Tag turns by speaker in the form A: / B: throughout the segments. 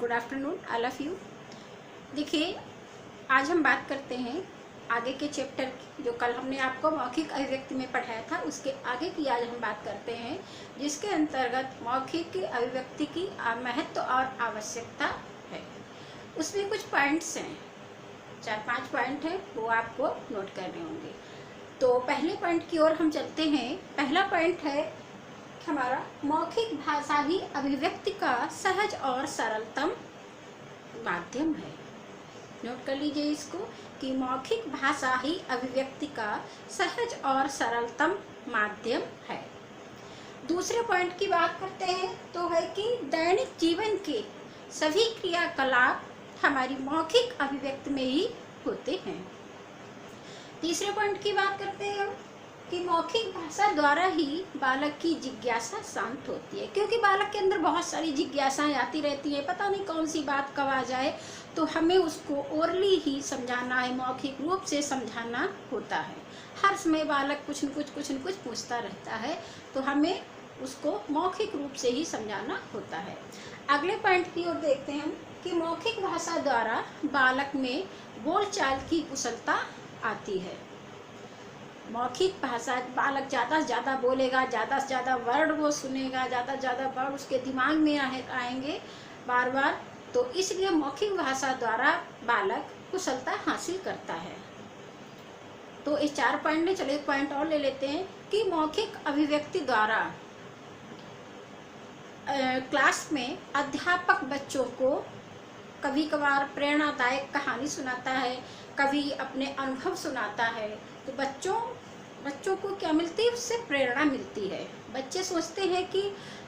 A: Good afternoon all of you. देखिए, आज हम बात करते हैं आगे के चैप्टर की, जो कल हमने आपको मौखिक अभिव्यक्ति में पढ़ाया था, उसके आगे की आज हम बात करते हैं, जिसके अंतर्गत मौखिक अभिव्यक्ति की महत्व और आवश्यकता है। उसमें कुछ पॉइंट्स हैं, 4-5 पॉइंट हैं, वो आपको नोट करने होंगे। तो पहले पॉइंट की ओर हम चलते हैं। पहला पॉइंट है हमारा, मौखिक भाषा ही अभिव्यक्ति का सहज और सरलतम माध्यम है। नोट कर लीजिए इसको कि मौखिक भाषा ही अभिव्यक्ति का सहज और सरलतम माध्यम है। दूसरे पॉइंट की बात करते हैं तो है कि दैनिक जीवन के सभी क्रियाकलाप हमारी मौखिक अभिव्यक्ति में ही होते हैं। तीसरे पॉइंट की बात करते हैं हम कि मौखिक भाषा द्वारा ही बालक की जिज्ञासा शांत होती है, क्योंकि बालक के अंदर बहुत सारी जिज्ञासाएं आती रहती है, पता नहीं कौन सी बात कब आ जाए, तो हमें उसको ओरली ही समझाना है, मौखिक रूप से समझाना होता है। हर समय बालक कुछ न कुछ पूछता रहता है, तो हमें उसको मौखिक रूप से ही समझाना होता है। अगले पॉइंट की ओर देखते हैं हम कि मौखिक भाषा द्वारा बालक में बोलचाल की कुशलता आती है। मौखिक भाषा, बालक ज़्यादा से ज़्यादा बोलेगा, ज़्यादा से ज़्यादा वर्ड वो सुनेगा, ज़्यादा से ज़्यादा वर्ड उसके दिमाग में आएंगे बार बार, तो इसलिए मौखिक भाषा द्वारा बालक कुशलता हासिल करता है। तो इस 4 पॉइंट में चलो एक पॉइंट और ले लेते हैं कि मौखिक अभिव्यक्ति द्वारा क्लास में अध्यापक बच्चों को कभी कभार प्रेरणादायक कहानी सुनाता है, कभी अपने अनुभव सुनाता है, तो बच्चों को क्या मिलती है, उससे प्रेरणा मिलती है। बच्चे सोचते हैं कि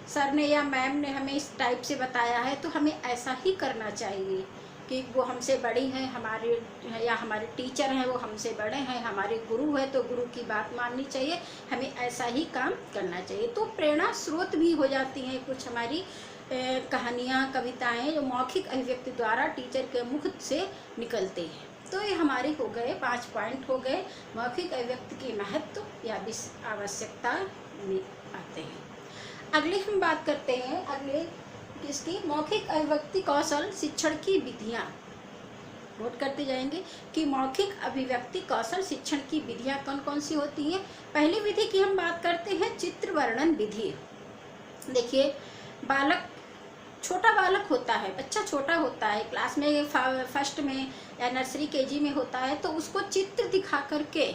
A: सर ने या मैम ने हमें इस टाइप से बताया है, तो हमें ऐसा ही करना चाहिए, कि वो हमसे बड़ी हैं, हमारे टीचर हैं वो हमसे बड़े हैं, हमारे गुरु है तो गुरु की बात माननी चाहिए, हमें ऐसा ही काम करना चाहिए। तो प्रेरणा स्रोत भी हो जाती हैं कुछ हमारी कहानियाँ, कविताएं, जो मौखिक अभिव्यक्ति द्वारा टीचर के मुख से निकलते हैं। तो ये हमारे हो गए 5 पॉइंट हो गए, मौखिक अभिव्यक्ति की महत्व या आवश्यकता में आते हैं। अगले हम बात करते हैं, अगले किसकी, मौखिक अभिव्यक्ति कौशल शिक्षण की विधियाँ। नोट करते जाएंगे कि मौखिक अभिव्यक्ति कौशल शिक्षण की विधियाँ कौन कौन सी होती हैं। पहली विधि की हम बात करते हैं, चित्र वर्णन विधि। देखिए, छोटा बालक होता है, बच्चा छोटा होता है, क्लास में फर्स्ट में या नर्सरी केजी में होता है, तो उसको चित्र दिखा करके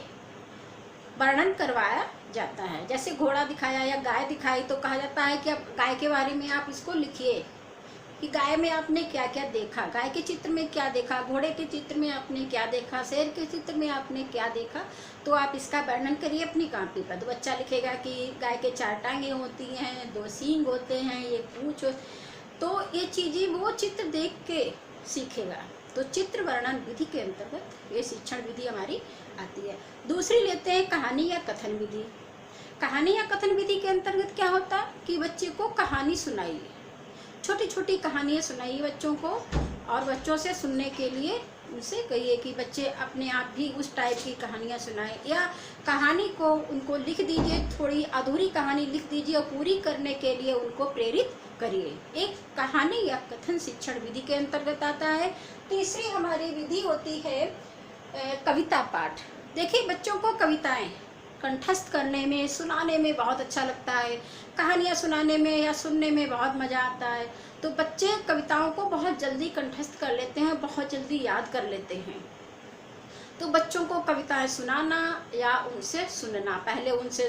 A: वर्णन करवाया जाता है। जैसे घोड़ा दिखाया या गाय दिखाई, तो कहा जाता है कि अब गाय के बारे में आप इसको लिखिए कि गाय में आपने क्या क्या देखा, गाय के चित्र में क्या देखा, घोड़े के चित्र में आपने क्या देखा, शेर के चित्र में आपने क्या देखा, तो आप इसका वर्णन करिए अपनी कॉपी पर। तो बच्चा लिखेगा कि गाय के 4 टांगें होती हैं, 2 सींग होते हैं, ये पूंछ, तो ये चीज़ें वो चित्र देख के सीखेगा। तो चित्र वर्णन विधि के अंतर्गत ये शिक्षण विधि हमारी आती है। दूसरी लेते हैं कहानी या कथन विधि। कहानी या कथन विधि के अंतर्गत क्या होता है कि बच्चे को कहानी सुनाइए, छोटी छोटी कहानियाँ सुनाइए बच्चों को, और बच्चों से सुनने के लिए उनसे कहिए कि बच्चे अपने आप भी उस टाइप की कहानियाँ सुनाएं, या कहानी को उनको लिख दीजिए, थोड़ी अधूरी कहानी लिख दीजिए और पूरी करने के लिए उनको प्रेरित करिए। एक कहानी या कथन शिक्षण विधि के अंतर्गत आता है। तीसरी हमारी विधि होती है कविता पाठ। देखिए, बच्चों को कविताएं कंठस्थ करने में, सुनाने में बहुत अच्छा लगता है, कहानियाँ सुनाने में या सुनने में बहुत मज़ा आता है, तो बच्चे कविताओं को बहुत जल्दी कंठस्थ कर लेते हैं, बहुत जल्दी याद कर लेते हैं। तो बच्चों को कविताएं सुनाना या उनसे सुनना, पहले उनसे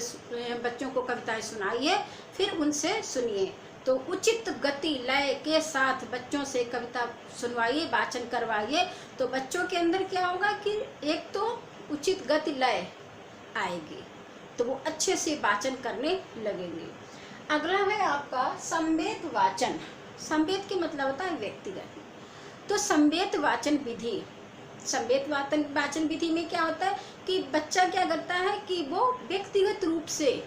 A: बच्चों को कविताएं सुनाइए, फिर उनसे सुनिए। तो उचित गति लय के साथ बच्चों से कविता सुनवाइए, वाचन करवाइए, तो बच्चों के अंदर क्या होगा कि एक तो उचित गति लय आएगी, तो वो अच्छे से वाचन करने लगेंगे। अगला है आपका संवेद वाचन। संवेद के मतलब होता है व्यक्तिगत। तो संवेद वाचन विधि, संवेद वाचन विधि में क्या होता है कि बच्चा क्या करता है कि वो व्यक्तिगत रूप से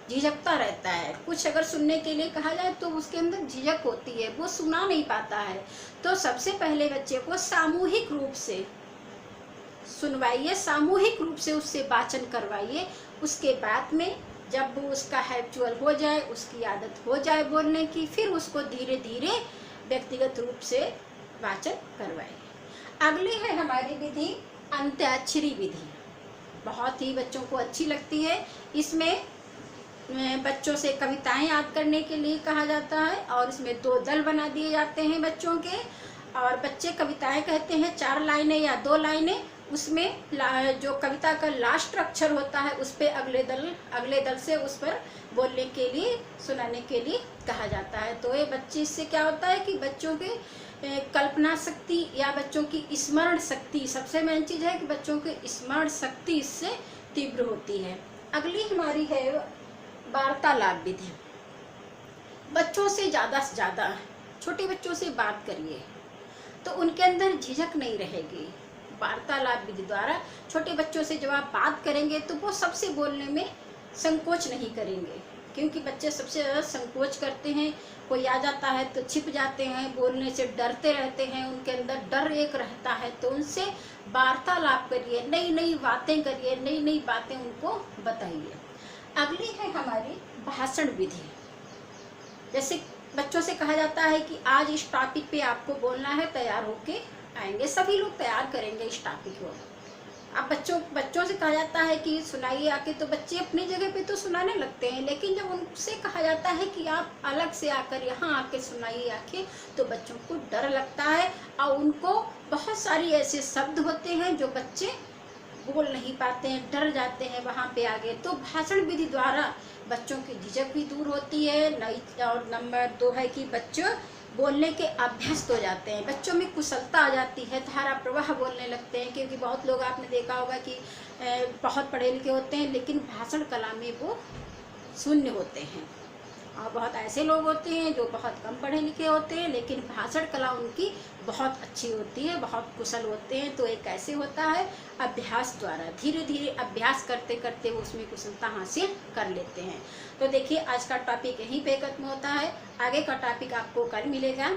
A: झिझकता रहता है, कुछ अगर सुनने के लिए कहा जाए तो उसके अंदर झिझक होती है, वो सुना नहीं पाता है। तो सबसे पहले बच्चे को सामूहिक रूप से सुनवाइए, सामूहिक रूप से उससे वाचन करवाइए। उसके बाद में जब वो उसका हैबिचुअल हो जाए, उसकी आदत हो जाए बोलने की, फिर उसको धीरे धीरे व्यक्तिगत रूप से वाचन करवाएं। अगली है हमारी विधि अंत्याक्षरी विधि। बहुत ही बच्चों को अच्छी लगती है। इसमें बच्चों से कविताएं याद करने के लिए कहा जाता है और इसमें 2 दल बना दिए जाते हैं बच्चों के, और बच्चे कविताएं कहते हैं 4 लाइनें या 2 लाइनें। उसमें जो कविता का लास्ट अक्षर होता है उस पर अगले दल से उस पर बोलने के लिए, सुनाने के लिए कहा जाता है। तो ये बच्चे, इससे क्या होता है कि बच्चों के कल्पना शक्ति या बच्चों की स्मरण शक्ति, सबसे मेन चीज़ है कि बच्चों की स्मरण शक्ति इससे तीव्र होती है। अगली हमारी है वार्तालाप विधि। बच्चों से ज़्यादा छोटे बच्चों से बात करिए तो उनके अंदर झिझक नहीं रहेगी। वार्तालाप विधि द्वारा छोटे बच्चों से जब आप बात करेंगे तो वो सबसे बोलने में संकोच नहीं करेंगे, क्योंकि बच्चे सबसे ज़्यादा संकोच करते हैं। कोई आ जाता है तो छिप जाते हैं, बोलने से डरते रहते हैं, उनके अंदर डर एक रहता है। तो उनसे वार्तालाप करिए, नई नई बातें करिए, नई नई बातें उनको बताइए। अगली है हमारी भाषण विधि। जैसे बच्चों से कहा जाता है कि आज इस टॉपिक पे आपको बोलना है, तैयार होके आएंगे। सभी लोग तैयार करेंगे इस टॉपिक को। अब बच्चों से कहा जाता है कि सुनाइए आके, तो बच्चे अपनी जगह पे तो सुनाने लगते हैं, लेकिन जब उनसे कहा जाता है कि आप अलग से आकर यहाँ आके सुनाइए आके, तो बच्चों को डर लगता है और उनको बहुत सारी ऐसे शब्द होते हैं जो बच्चे बोल नहीं पाते हैं, डर जाते हैं वहाँ पे आगे। तो भाषण विधि द्वारा बच्चों की झिझक भी दूर होती है। और नंबर 2 है कि बच्चों बोलने के अभ्यस्त हो जाते हैं, बच्चों में कुशलता आ जाती है, धारा प्रवाह बोलने लगते हैं। क्योंकि बहुत लोग आपने देखा होगा कि बहुत पढ़े लिखे होते हैं लेकिन भाषण कला में वो शून्य होते हैं, और बहुत ऐसे लोग होते हैं जो बहुत कम पढ़े लिखे होते हैं लेकिन भाषण कला उनकी बहुत अच्छी होती है, बहुत कुशल होते हैं। तो एक ऐसे होता है अभ्यास द्वारा, धीरे धीरे अभ्यास करते करते वो उसमें कुशलता हासिल कर लेते हैं। तो देखिए आज का टॉपिक यहीं पे खत्म होता है, आगे का टॉपिक आपको कल मिलेगा।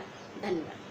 A: धन्यवाद।